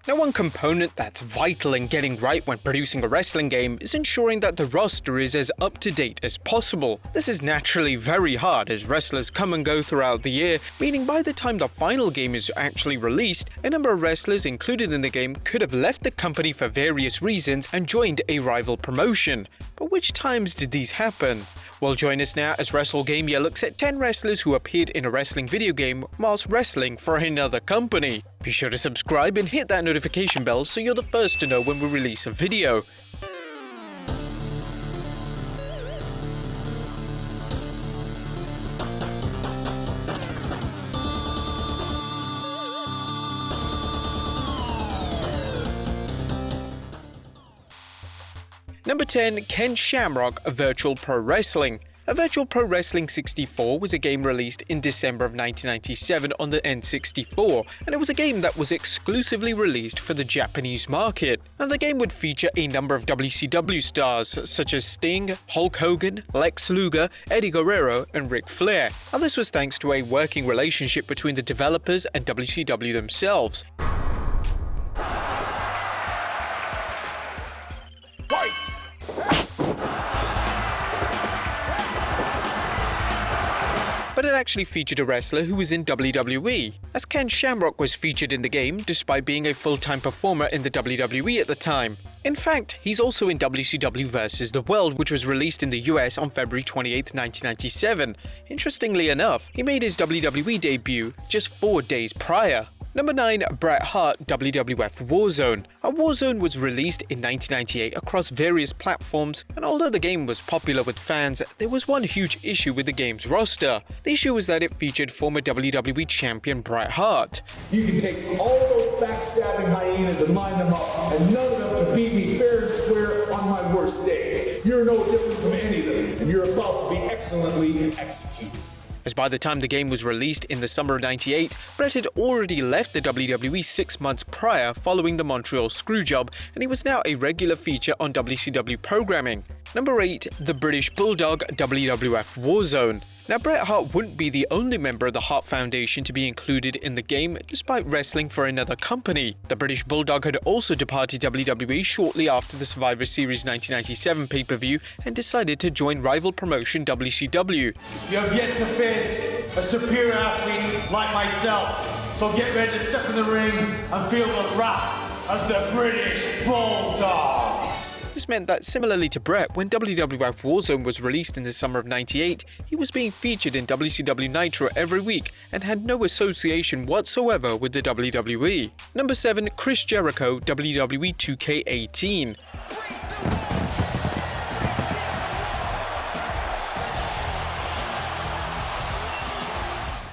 Now, one component that's vital in getting right when producing a wrestling game is ensuring that the roster is as up-to-date as possible. This is naturally very hard as wrestlers come and go throughout the year, meaning by the time the final game is actually released, a number of wrestlers included in the game could have left the company for various reasons and joined a rival promotion. But which times did these happen? Well, join us now as Wrestlegamia looks at 10 wrestlers who appeared in a wrestling video game whilst wrestling for another company. Be sure to subscribe and hit that notification bell so you're the first to know when we release a video. Number 10. Ken Shamrock Virtual Pro Wrestling. A Virtual Pro Wrestling 64 was a game released in December of 1997 on the N64, and it was a game that was exclusively released for the Japanese market. And the game would feature a number of WCW stars such as Sting, Hulk Hogan, Lex Luger, Eddie Guerrero, and Ric Flair. And this was thanks to a working relationship between the developers and WCW themselves. But it actually featured a wrestler who was in WWE, as Ken Shamrock was featured in the game despite being a full-time performer in the WWE at the time. In fact, he's also in WCW vs. The World, which was released in the US on February 28, 1997. Interestingly enough, he made his WWE debut just 4 days prior. Number 9. Bret Hart WWF Warzone. Warzone was released in 1998 across various platforms, and although the game was popular with fans, there was one huge issue with the game's roster. The issue was that it featured former WWE champion Bret Hart. You can take all those backstabbing hyenas and line them up, and none of them can beat me fair and square on my worst day. You're no different from any of them, and you're about to be excellently executed. As by the time the game was released in the summer of '98, Bret had already left the WWE 6 months prior following the Montreal Screwjob, and he was now a regular feature on WCW programming. Number 8. The British Bulldog WWF Warzone. Now, Bret Hart wouldn't be the only member of the Hart Foundation to be included in the game despite wrestling for another company. The British Bulldog had also departed WWE shortly after the Survivor Series 1997 pay-per-view and decided to join rival promotion WCW. You have yet to face a superior athlete like myself, so get ready to step in the ring and feel the wrath of the British Bulldog. This meant that, similarly to Bret, when WWF Warzone was released in the summer of '98, he was being featured in WCW Nitro every week and had no association whatsoever with the WWE. Number 7. Chris Jericho WWE 2K18.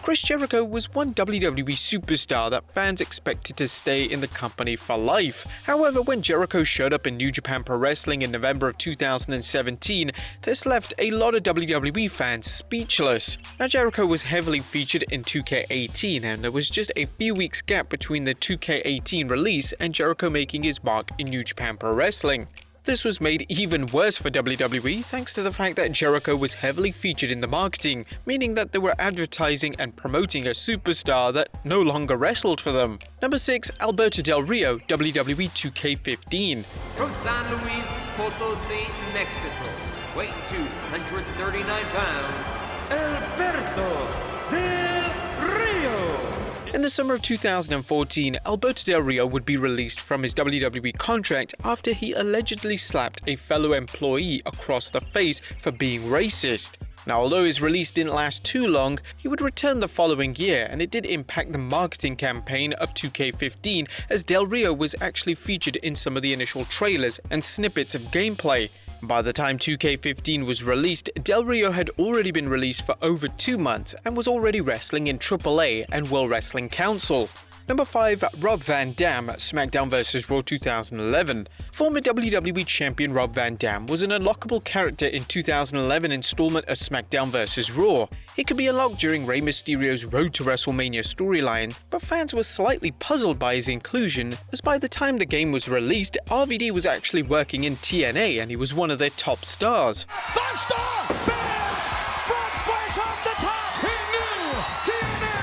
Chris Jericho was one WWE superstar that fans expected to stay in the company for life. However, when Jericho showed up in New Japan Pro Wrestling in November of 2017, this left a lot of WWE fans speechless. Now, Jericho was heavily featured in 2K18, and there was just a few weeks gap between the 2K18 release and Jericho making his mark in New Japan Pro Wrestling. This was made even worse for WWE thanks to the fact that Jericho was heavily featured in the marketing, meaning that they were advertising and promoting a superstar that no longer wrestled for them. Number 6. Alberto Del Rio WWE 2K15. From San Luis Potosi, Mexico, weighing 239 pounds, Alberto Del Rio. In the summer of 2014, Alberto Del Rio would be released from his WWE contract after he allegedly slapped a fellow employee across the face for being racist. Now, although his release didn't last too long, he would return the following year, and it did impact the marketing campaign of 2K15 as Del Rio was actually featured in some of the initial trailers and snippets of gameplay. By the time 2K15 was released, Del Rio had already been released for over 2 months and was already wrestling in AAA and World Wrestling Council. Number 5. Rob Van Dam SmackDown vs. Raw 2011. Former WWE champion Rob Van Dam was an unlockable character in 2011 installment of SmackDown vs. Raw. He could be unlocked during Rey Mysterio's Road to WrestleMania storyline, but fans were slightly puzzled by his inclusion, as by the time the game was released, RVD was actually working in TNA and he was one of their top stars. 5-star! Bam! Front splash off the top! He knew! TNA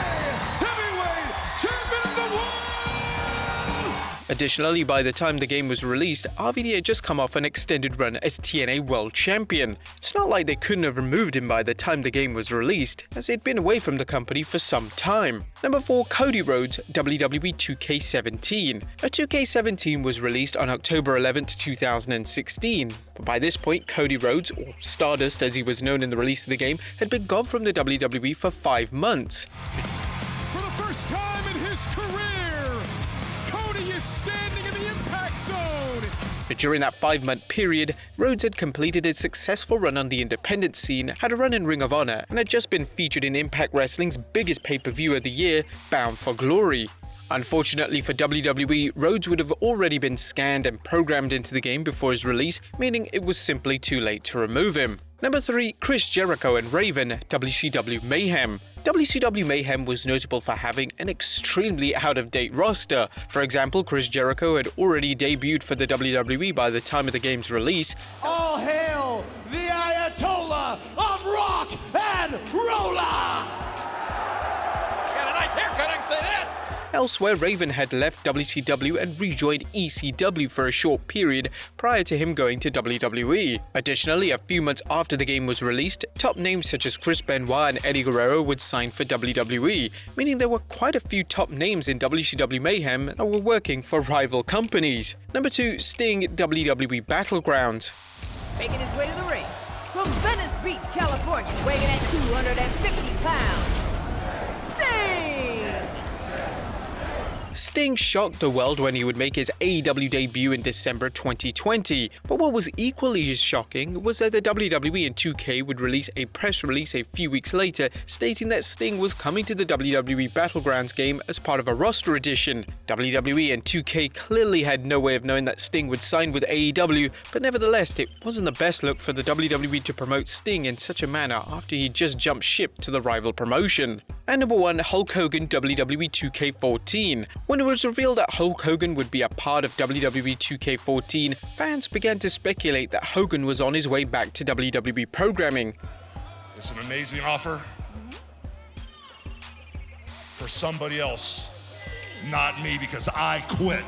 Heavyweight Champion of the World! Additionally, by the time the game was released, RVD had just come off an extended run as TNA World Champion. It's not like they couldn't have removed him by the time the game was released, as he'd been away from the company for some time. Number 4. Cody Rhodes WWE 2K17. A 2K17 was released on October 11, 2016, but by this point, Cody Rhodes, or Stardust as he was known in the release of the game, had been gone from the WWE for 5 months. For the first time in his career, Cody is standing in the impact zone. During that 5-month period, Rhodes had completed a successful run on the independent scene, had a run in Ring of Honor, and had just been featured in Impact Wrestling's biggest pay-per-view of the year, Bound for Glory. Unfortunately for WWE, Rhodes would have already been scanned and programmed into the game before his release, meaning it was simply too late to remove him. Number 3. Chris Jericho and Raven WCW Mayhem. WCW Mayhem was notable for having an extremely out-of-date roster. For example, Chris Jericho had already debuted for the WWE by the time of the game's release. All hail the Ayatollah of rock and roller! Got a nice haircut, I can say that! Elsewhere, Raven had left WCW and rejoined ECW for a short period prior to him going to WWE. Additionally, a few months after the game was released, top names such as Chris Benoit and Eddie Guerrero would sign for WWE, meaning there were quite a few top names in WCW Mayhem that were working for rival companies. Number 2. Sting WWE Battlegrounds. Making his way to the ring from Venice Beach, California, weighing at 250 pounds, Sting! Sting shocked the world when he would make his AEW debut in December 2020, but what was equally as shocking was that the WWE and 2K would release a press release a few weeks later stating that Sting was coming to the WWE Battlegrounds game as part of a roster addition. WWE and 2K clearly had no way of knowing that Sting would sign with AEW, but nevertheless it wasn't the best look for the WWE to promote Sting in such a manner after he just jumped ship to the rival promotion. And number 1, Hulk Hogan WWE 2K14. When it was revealed that Hulk Hogan would be a part of WWE 2K14, fans began to speculate that Hogan was on his way back to WWE programming. It's an amazing offer for somebody else, not me, because I quit.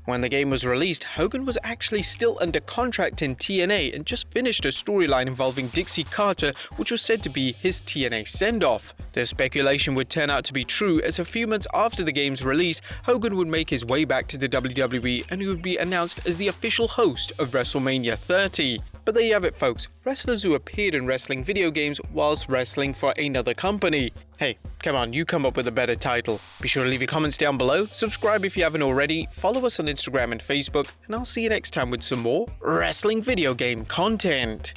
When the game was released, Hogan was actually still under contract in TNA and just finished a storyline involving Dixie Carter, which was said to be his TNA send-off. The speculation would turn out to be true, as a few months after the game's release, Hogan would make his way back to the WWE and he would be announced as the official host of WrestleMania 30. But there you have it, folks. Wrestlers who appeared in wrestling video games whilst wrestling for another company. Hey, come on, you come up with a better title. Be sure to leave your comments down below, subscribe if you haven't already, follow us on Instagram and Facebook, and I'll see you next time with some more wrestling video game content.